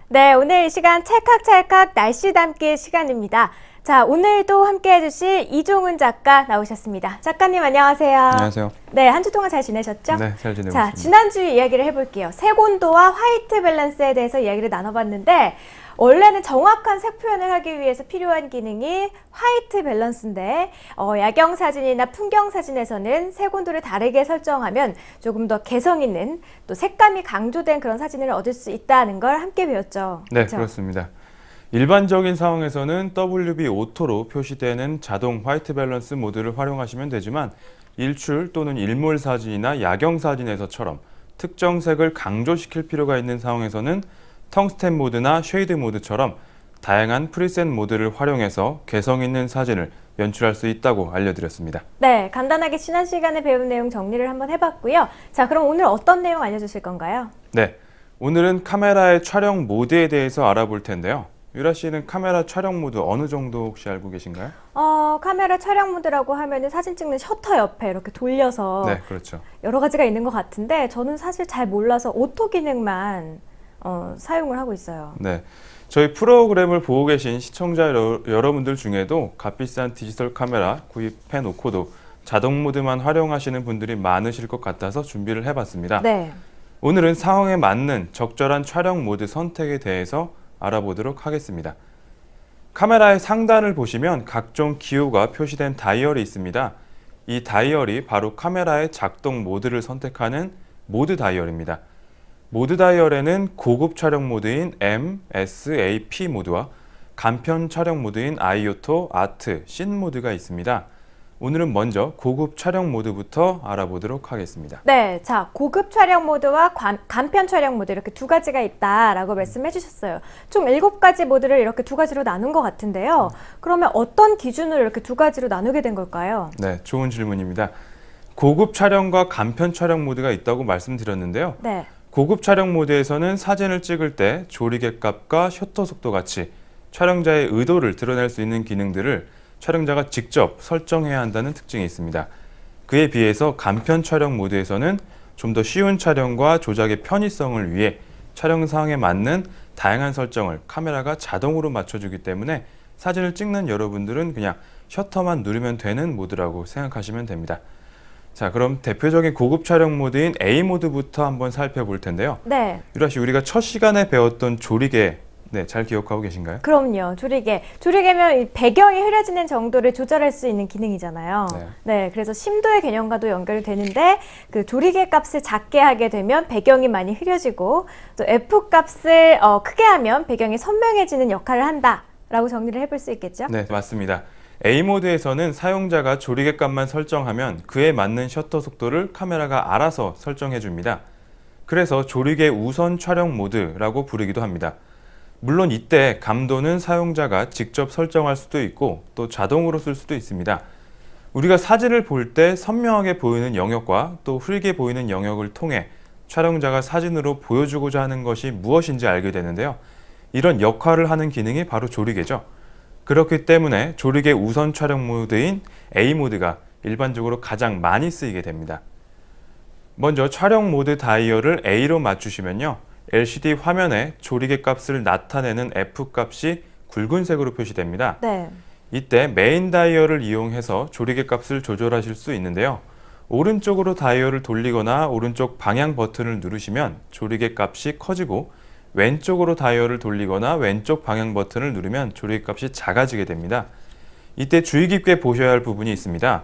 네, 오늘 이 시간 찰칵찰칵 날씨 담기 시간입니다. 자, 오늘도 함께 해주실 이종훈 작가 나오셨습니다. 작가님 안녕하세요. 안녕하세요. 네, 한 주 동안 잘 지내셨죠? 네, 잘 지내고 자, 있습니다. 지난주 이야기를 해볼게요. 색온도와 화이트 밸런스에 대해서 이야기를 나눠봤는데 원래는 정확한 색 표현을 하기 위해서 필요한 기능이 화이트 밸런스인데 야경 사진이나 풍경 사진에서는 색온도를 다르게 설정하면 조금 더 개성 있는 또 색감이 강조된 그런 사진을 얻을 수 있다는 걸 함께 배웠죠. 네, 그렇죠? 그렇습니다. 일반적인 상황에서는 WB 오토로 표시되는 자동 화이트 밸런스 모드를 활용하시면 되지만 일출 또는 일몰 사진이나 야경 사진에서처럼 특정 색을 강조시킬 필요가 있는 상황에서는 텅스텐 모드나 쉐이드 모드처럼 다양한 프리셋 모드를 활용해서 개성 있는 사진을 연출할 수 있다고 알려드렸습니다. 네, 간단하게 지난 시간에 배운 내용 정리를 한번 해봤고요. 자, 그럼 오늘 어떤 내용 알려주실 건가요? 네, 오늘은 카메라의 촬영 모드에 대해서 알아볼 텐데요. 유라 씨는 카메라 촬영 모드 어느 정도 혹시 알고 계신가요? 카메라 촬영 모드라고 하면 사진 찍는 셔터 옆에 이렇게 돌려서 네, 그렇죠. 여러 가지가 있는 것 같은데 저는 사실 잘 몰라서 오토 기능만 사용을 하고 있어요. 네, 저희 프로그램을 보고 계신 시청자 여러분들 중에도 값비싼 디지털 카메라 구입해 놓고도 자동 모드만 활용하시는 분들이 많으실 것 같아서 준비를 해봤습니다. 네. 오늘은 상황에 맞는 적절한 촬영 모드 선택에 대해서 알아보도록 하겠습니다. 카메라의 상단을 보시면 각종 기호가 표시된 다이얼이 있습니다. 이 다이얼이 바로 카메라의 작동 모드를 선택하는 모드 다이얼입니다. 모드 다이얼에는 고급 촬영 모드인 M, S, A, P 모드와 간편 촬영 모드인 아이오토, 아트, 씬 모드가 있습니다. 오늘은 먼저 고급 촬영 모드부터 알아보도록 하겠습니다. 네, 자, 고급 촬영 모드와 간편 촬영 모드 이렇게 두 가지가 있다라고 말씀해 주셨어요. 총 7가지 모드를 이렇게 두 가지로 나눈 것 같은데요. 그러면 어떤 기준으로 이렇게 두 가지로 나누게 된 걸까요? 네, 좋은 질문입니다. 고급 촬영과 간편 촬영 모드가 있다고 말씀드렸는데요. 네. 고급 촬영 모드에서는 사진을 찍을 때 조리개 값과 셔터 속도 같이 촬영자의 의도를 드러낼 수 있는 기능들을 촬영자가 직접 설정해야 한다는 특징이 있습니다. 그에 비해서 간편 촬영 모드에서는 좀 더 쉬운 촬영과 조작의 편의성을 위해 촬영 상황에 맞는 다양한 설정을 카메라가 자동으로 맞춰주기 때문에 사진을 찍는 여러분들은 그냥 셔터만 누르면 되는 모드라고 생각하시면 됩니다. 자, 그럼 대표적인 고급 촬영 모드인 A 모드부터 한번 살펴볼 텐데요. 네. 유라 씨, 우리가 첫 시간에 배웠던 조리개, 네, 잘 기억하고 계신가요? 그럼요. 조리개. 조리개면 이 배경이 흐려지는 정도를 조절할 수 있는 기능이잖아요. 네. 네, 그래서 심도의 개념과도 연결이 되는데 그 조리개 값을 작게 하게 되면 배경이 많이 흐려지고 또 F 값을 크게 하면 배경이 선명해지는 역할을 한다라고 정리를 해볼 수 있겠죠? 네, 맞습니다. A 모드에서는 사용자가 조리개 값만 설정하면 그에 맞는 셔터 속도를 카메라가 알아서 설정해 줍니다. 그래서 조리개 우선 촬영 모드라고 부르기도 합니다. 물론 이때 감도는 사용자가 직접 설정할 수도 있고 또 자동으로 쓸 수도 있습니다. 우리가 사진을 볼 때 선명하게 보이는 영역과 또 흐리게 보이는 영역을 통해 촬영자가 사진으로 보여주고자 하는 것이 무엇인지 알게 되는데요. 이런 역할을 하는 기능이 바로 조리개죠. 그렇기 때문에 조리개 우선 촬영 모드인 A 모드가 일반적으로 가장 많이 쓰이게 됩니다. 먼저 촬영 모드 다이얼을 A로 맞추시면요. LCD 화면에 조리개 값을 나타내는 F 값이 굵은색으로 표시됩니다. 네. 이때 메인 다이얼을 이용해서 조리개 값을 조절하실 수 있는데요. 오른쪽으로 다이얼을 돌리거나 오른쪽 방향 버튼을 누르시면 조리개 값이 커지고 왼쪽으로 다이얼을 돌리거나 왼쪽 방향 버튼을 누르면 조리개 값이 작아지게 됩니다. 이때 주의 깊게 보셔야 할 부분이 있습니다.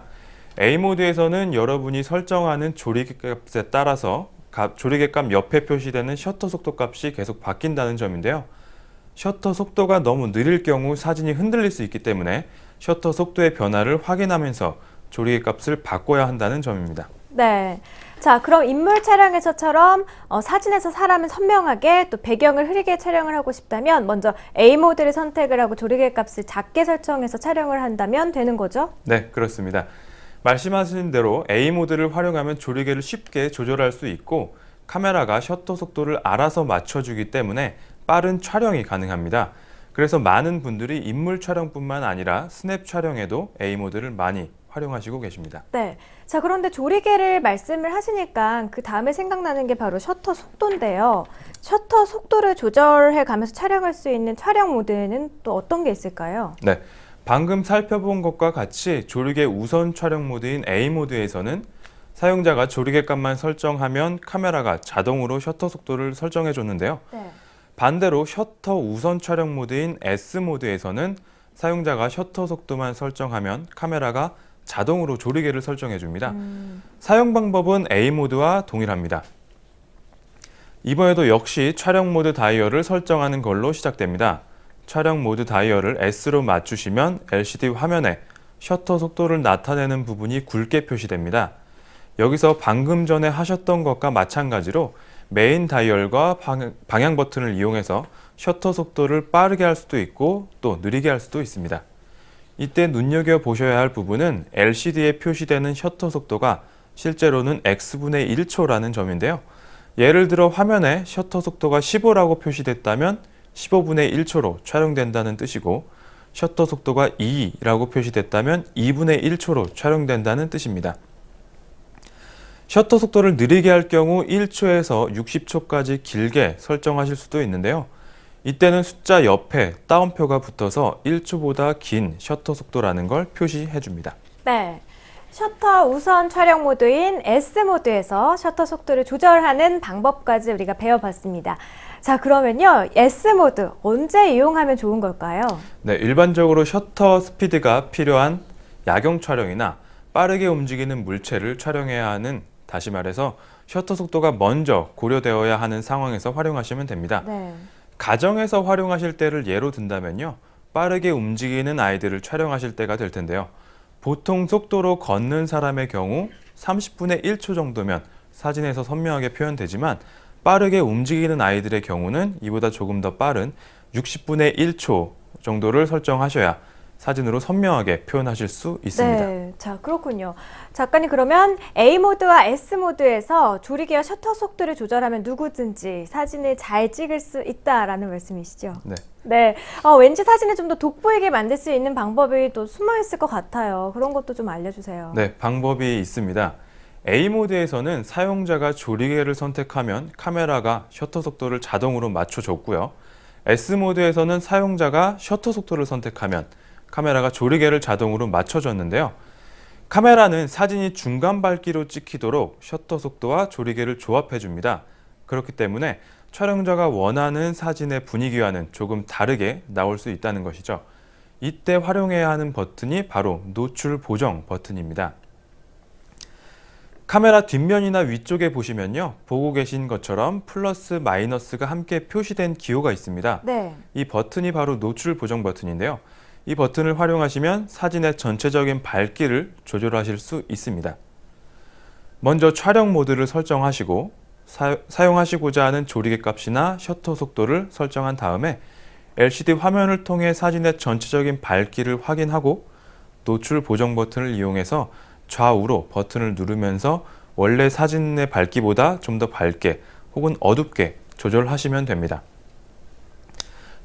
A 모드에서는 여러분이 설정하는 조리개 값에 따라서 조리개 값 옆에 표시되는 셔터 속도 값이 계속 바뀐다는 점인데요. 셔터 속도가 너무 느릴 경우 사진이 흔들릴 수 있기 때문에 셔터 속도의 변화를 확인하면서 조리개 값을 바꿔야 한다는 점입니다. 네. 자, 그럼 인물 촬영에서처럼 사진에서 사람을 선명하게 또 배경을 흐리게 촬영을 하고 싶다면 먼저 A 모드를 선택을 하고 조리개 값을 작게 설정해서 촬영을 한다면 되는 거죠? 네, 그렇습니다. 말씀하신 대로 A 모드를 활용하면 조리개를 쉽게 조절할 수 있고 카메라가 셔터 속도를 알아서 맞춰주기 때문에 빠른 촬영이 가능합니다. 그래서 많은 분들이 인물 촬영뿐만 아니라 스냅 촬영에도 A 모드를 많이 활용하시고 계십니다. 네. 자, 그런데 조리개를 말씀을 하시니까 그 다음에 생각나는 게 바로 셔터 속도인데요. 셔터 속도를 조절해 가면서 촬영할 수 있는 촬영 모드에는 또 어떤 게 있을까요? 네, 방금 살펴본 것과 같이 조리개 우선 촬영 모드인 A 모드에서는 사용자가 조리개 값만 설정하면 카메라가 자동으로 셔터 속도를 설정해 줬는데요. 네. 반대로 셔터 우선 촬영 모드인 S 모드에서는 사용자가 셔터 속도만 설정하면 카메라가 자동으로 조리개를 설정해 줍니다. 사용 방법은 A 모드와 동일합니다. 이번에도 역시 촬영 모드 다이얼을 설정하는 걸로 시작됩니다. 촬영 모드 다이얼을 S로 맞추시면 LCD 화면에 셔터 속도를 나타내는 부분이 굵게 표시됩니다. 여기서 방금 전에 하셨던 것과 마찬가지로 메인 다이얼과 방향 버튼을 이용해서 셔터 속도를 빠르게 할 수도 있고 또 느리게 할 수도 있습니다. 이때 눈여겨보셔야 할 부분은 LCD에 표시되는 셔터 속도가 실제로는 X분의 1초라는 점인데요. 예를 들어 화면에 셔터 속도가 15라고 표시됐다면 15분의 1초로 촬영된다는 뜻이고 셔터 속도가 2라고 표시됐다면 2분의 1초로 촬영된다는 뜻입니다. 셔터 속도를 느리게 할 경우 1초에서 60초까지 길게 설정하실 수도 있는데요. 이때는 숫자 옆에 따옴표가 붙어서 1초보다 긴 셔터 속도라는 걸 표시해 줍니다. 네. 셔터 우선 촬영 모드인 S 모드에서 셔터 속도를 조절하는 방법까지 우리가 배워봤습니다. 자, 그러면요. S 모드 언제 이용하면 좋은 걸까요? 네, 일반적으로 셔터 스피드가 필요한 야경 촬영이나 빠르게 움직이는 물체를 촬영해야 하는, 다시 말해서 셔터 속도가 먼저 고려되어야 하는 상황에서 활용하시면 됩니다. 네. 가정에서 활용하실 때를 예로 든다면요. 빠르게 움직이는 아이들을 촬영하실 때가 될 텐데요. 보통 속도로 걷는 사람의 경우 30분의 1초 정도면 사진에서 선명하게 표현되지만 빠르게 움직이는 아이들의 경우는 이보다 조금 더 빠른 60분의 1초 정도를 설정하셔야 사진으로 선명하게 표현하실 수 있습니다. 네, 자, 그렇군요. 작가님, 그러면 A 모드와 S 모드에서 조리개와 셔터 속도를 조절하면 누구든지 사진을 잘 찍을 수 있다라는 말씀이시죠? 네. 네, 왠지 사진을 좀 더 돋보이게 만들 수 있는 방법이 또 숨어 있을 것 같아요. 그런 것도 좀 알려주세요. 네, 방법이 있습니다. A 모드에서는 사용자가 조리개를 선택하면 카메라가 셔터 속도를 자동으로 맞춰줬고요. S 모드에서는 사용자가 셔터 속도를 선택하면 카메라가 조리개를 자동으로 맞춰줬는데요. 카메라는 사진이 중간 밝기로 찍히도록 셔터 속도와 조리개를 조합해 줍니다. 그렇기 때문에 촬영자가 원하는 사진의 분위기와는 조금 다르게 나올 수 있다는 것이죠. 이때 활용해야 하는 버튼이 바로 노출 보정 버튼입니다. 카메라 뒷면이나 위쪽에 보시면요. 보고 계신 것처럼 플러스 마이너스가 함께 표시된 기호가 있습니다. 네. 이 버튼이 바로 노출 보정 버튼인데요. 이 버튼을 활용하시면 사진의 전체적인 밝기를 조절하실 수 있습니다. 먼저 촬영 모드를 설정하시고 사용하시고자 하는 조리개 값이나 셔터 속도를 설정한 다음에 LCD 화면을 통해 사진의 전체적인 밝기를 확인하고 노출 보정 버튼을 이용해서 좌우로 버튼을 누르면서 원래 사진의 밝기보다 좀 더 밝게 혹은 어둡게 조절하시면 됩니다.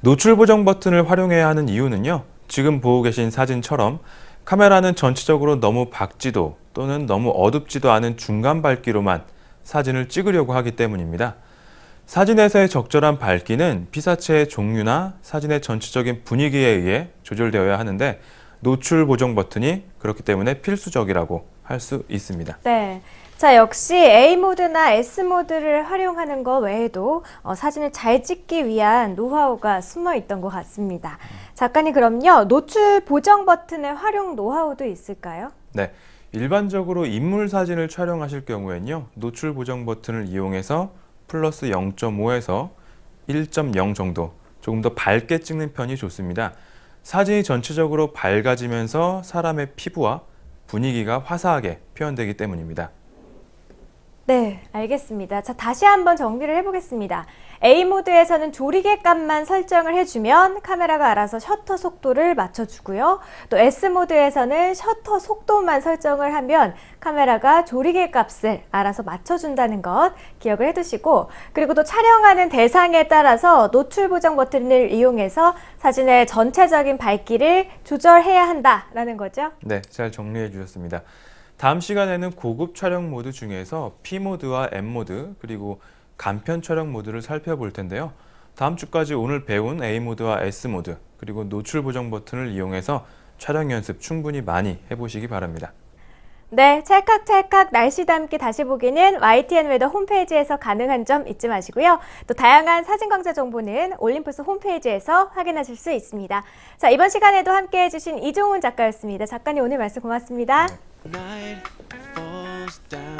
노출 보정 버튼을 활용해야 하는 이유는요. 지금 보고 계신 사진처럼 카메라는 전체적으로 너무 밝지도 또는 너무 어둡지도 않은 중간 밝기로만 사진을 찍으려고 하기 때문입니다. 사진에서의 적절한 밝기는 피사체의 종류나 사진의 전체적인 분위기에 의해 조절되어야 하는데 노출 보정 버튼이 그렇기 때문에 필수적이라고 할 수 있습니다. 네. 자, 역시 A 모드나 S 모드를 활용하는 것 외에도 사진을 잘 찍기 위한 노하우가 숨어 있던 것 같습니다. 작가님, 그럼요. 노출 보정 버튼의 활용 노하우도 있을까요? 네. 일반적으로 인물 사진을 촬영하실 경우에는요. 노출 보정 버튼을 이용해서 플러스 0.5에서 1.0 정도 조금 더 밝게 찍는 편이 좋습니다. 사진이 전체적으로 밝아지면서 사람의 피부와 분위기가 화사하게 표현되기 때문입니다. 네, 알겠습니다. 자, 다시 한번 정리를 해보겠습니다. A 모드에서는 조리개 값만 설정을 해주면 카메라가 알아서 셔터 속도를 맞춰주고요. 또 S 모드에서는 셔터 속도만 설정을 하면 카메라가 조리개 값을 알아서 맞춰준다는 것 기억을 해두시고, 그리고 또 촬영하는 대상에 따라서 노출 보정 버튼을 이용해서 사진의 전체적인 밝기를 조절해야 한다라는 거죠. 네, 잘 정리해 주셨습니다. 다음 시간에는 고급 촬영 모드 중에서 P 모드와 M 모드 그리고 간편 촬영 모드를 살펴볼 텐데요. 다음 주까지 오늘 배운 A 모드와 S 모드 그리고 노출 보정 버튼을 이용해서 촬영 연습 충분히 많이 해보시기 바랍니다. 네, 찰칵찰칵 날씨도 함께 다시 보기는 YTN 웨더 홈페이지에서 가능한 점 잊지 마시고요. 또 다양한 사진 강좌 정보는 올림푸스 홈페이지에서 확인하실 수 있습니다. 자, 이번 시간에도 함께 해주신 이종훈 작가였습니다. 작가님 오늘 말씀 고맙습니다. 네.